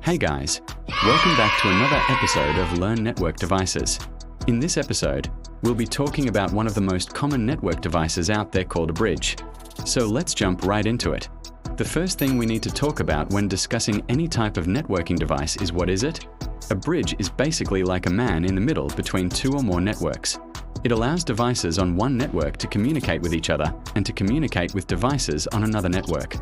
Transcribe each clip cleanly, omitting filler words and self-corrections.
Hey guys, welcome back to another episode of Learn Network Devices. In this episode, we'll be talking about one of the most common network devices out there called a bridge. So let's jump right into it. The first thing we need to talk about when discussing any type of networking device is what is it? A bridge is basically like a man in the middle between two or more networks. It allows devices on one network to communicate with each other and to communicate with devices on another network.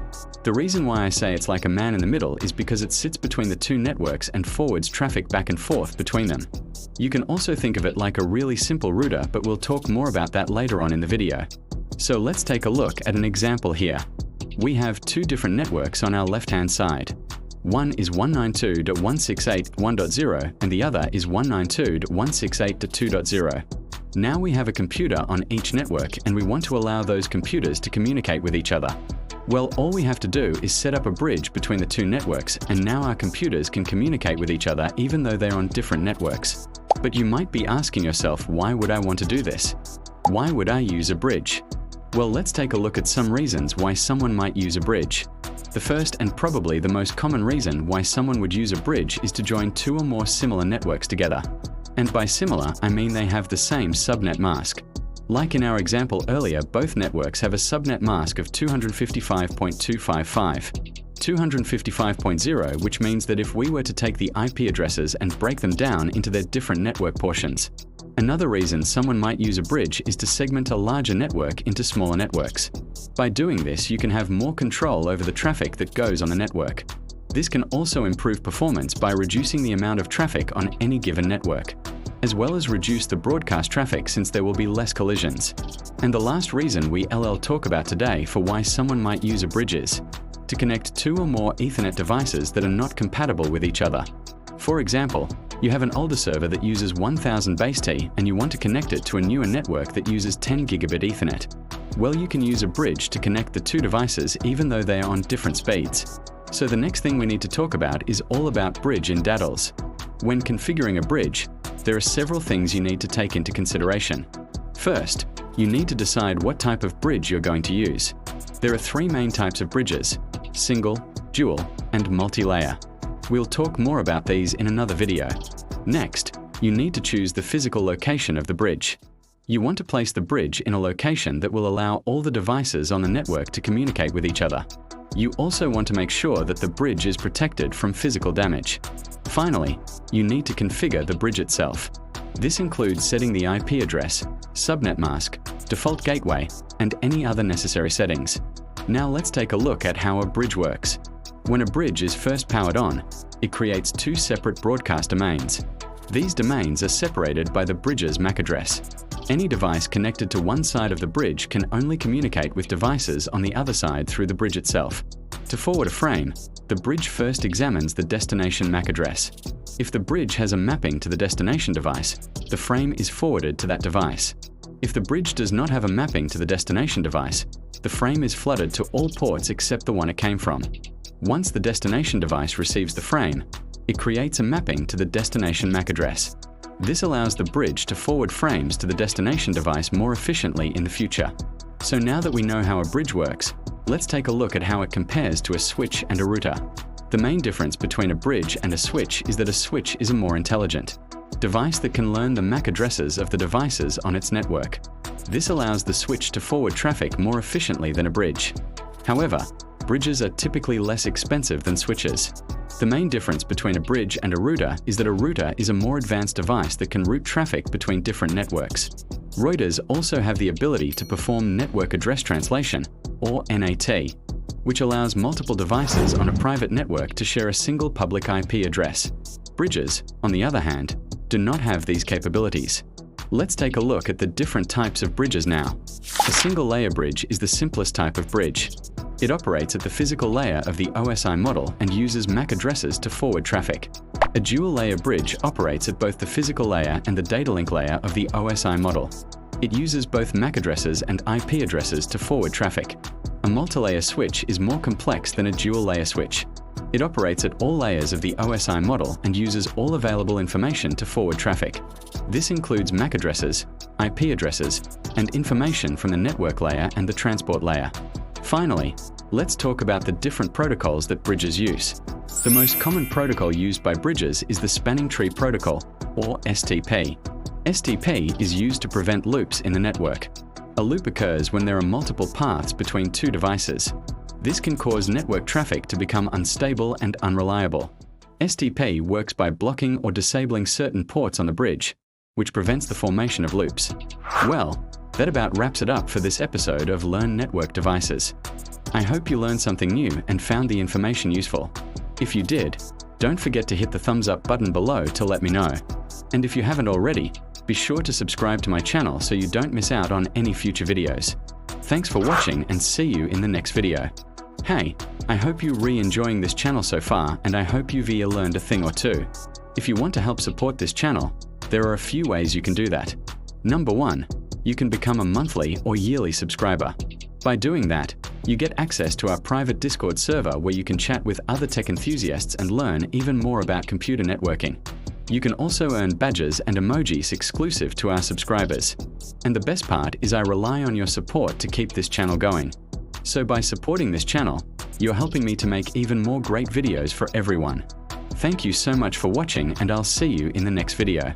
The reason why I say it's like a man in the middle is because it sits between the two networks and forwards traffic back and forth between them. You can also think of it like a really simple router, but we'll talk more about that later on in the video. So let's take a look at an example here. We have two different networks on our left-hand side. One is 192.168.1.0 and the other is 192.168.2.0. Now we have a computer on each network and we want to allow those computers to communicate with each other. Well, all we have to do is set up a bridge between the two networks and now our computers can communicate with each other even though they're on different networks. But you might be asking yourself, why would I want to do this? Why would I use a bridge? Well, let's take a look at some reasons why someone might use a bridge. The first and probably the most common reason why someone would use a bridge is to join two or more similar networks together. And by similar, I mean they have the same subnet mask. Like in our example earlier, both networks have a subnet mask of 255.255. 255.0, which means that if we were to take the IP addresses and break them down into their different network portions. Another reason someone might use a bridge is to segment a larger network into smaller networks. By doing this, you can have more control over the traffic that goes on the network. This can also improve performance by reducing the amount of traffic on any given network, as well as reduce the broadcast traffic since there will be less collisions. And the last reason we talk about today for why someone might use a bridge is to connect two or more Ethernet devices that are not compatible with each other. For example, you have an older server that uses 1000 base T and you want to connect it to a newer network that uses 10 gigabit Ethernet. Well, you can use a bridge to connect the two devices even though they are on different speeds. So the next thing we need to talk about is all about bridge in DADLs. When configuring a bridge, there are several things you need to take into consideration. First, you need to decide what type of bridge you're going to use. There are three main types of bridges: single, dual, and multi-layer. We'll talk more about these in another video. Next, you need to choose the physical location of the bridge. You want to place the bridge in a location that will allow all the devices on the network to communicate with each other. You also want to make sure that the bridge is protected from physical damage. Finally, you need to configure the bridge itself. This includes setting the IP address, subnet mask, default gateway, and any other necessary settings. Now let's take a look at how a bridge works. When a bridge is first powered on, it creates two separate broadcast domains. These domains are separated by the bridge's MAC address. Any device connected to one side of the bridge can only communicate with devices on the other side through the bridge itself. To forward a frame, the bridge first examines the destination MAC address. If the bridge has a mapping to the destination device, the frame is forwarded to that device. If the bridge does not have a mapping to the destination device, the frame is flooded to all ports except the one it came from. Once the destination device receives the frame, it creates a mapping to the destination MAC address. This allows the bridge to forward frames to the destination device more efficiently in the future. So now that we know how a bridge works, let's take a look at how it compares to a switch and a router. The main difference between a bridge and a switch is that a switch is a more intelligent device that can learn the MAC addresses of the devices on its network. This allows the switch to forward traffic more efficiently than a bridge. However, bridges are typically less expensive than switches. The main difference between a bridge and a router is that a router is a more advanced device that can route traffic between different networks. Routers also have the ability to perform network address translation, or NAT, which allows multiple devices on a private network to share a single public IP address. Bridges, on the other hand, do not have these capabilities. Let's take a look at the different types of bridges now. A single-layer bridge is the simplest type of bridge. It operates at the physical layer of the OSI model and uses MAC addresses to forward traffic. A dual-layer bridge operates at both the physical layer and the data link layer of the OSI model. It uses both MAC addresses and IP addresses to forward traffic. A multi-layer switch is more complex than a dual-layer switch. It operates at all layers of the OSI model and uses all available information to forward traffic. This includes MAC addresses, IP addresses, and information from the network layer and the transport layer. Finally, let's talk about the different protocols that bridges use. The most common protocol used by bridges is the Spanning Tree Protocol, or STP. STP is used to prevent loops in the network. A loop occurs when there are multiple paths between two devices. This can cause network traffic to become unstable and unreliable. STP works by blocking or disabling certain ports on the bridge, which prevents the formation of loops. Well, that about wraps it up for this episode of Learn Network Devices. I hope you learned something new and found the information useful. If you did, don't forget to hit the thumbs up button below to let me know. And if you haven't already, be sure to subscribe to my channel so you don't miss out on any future videos. Thanks for watching and see you in the next video. Hey, I hope you're enjoying this channel so far, and I hope you've learned a thing or two. If you want to help support this channel, there are a few ways you can do that. Number 1, you can become a monthly or yearly subscriber. By doing that, you get access to our private Discord server where you can chat with other tech enthusiasts and learn even more about computer networking. You can also earn badges and emojis exclusive to our subscribers. And the best part is I rely on your support to keep this channel going. So by supporting this channel, you're helping me to make even more great videos for everyone. Thank you so much for watching, and I'll see you in the next video.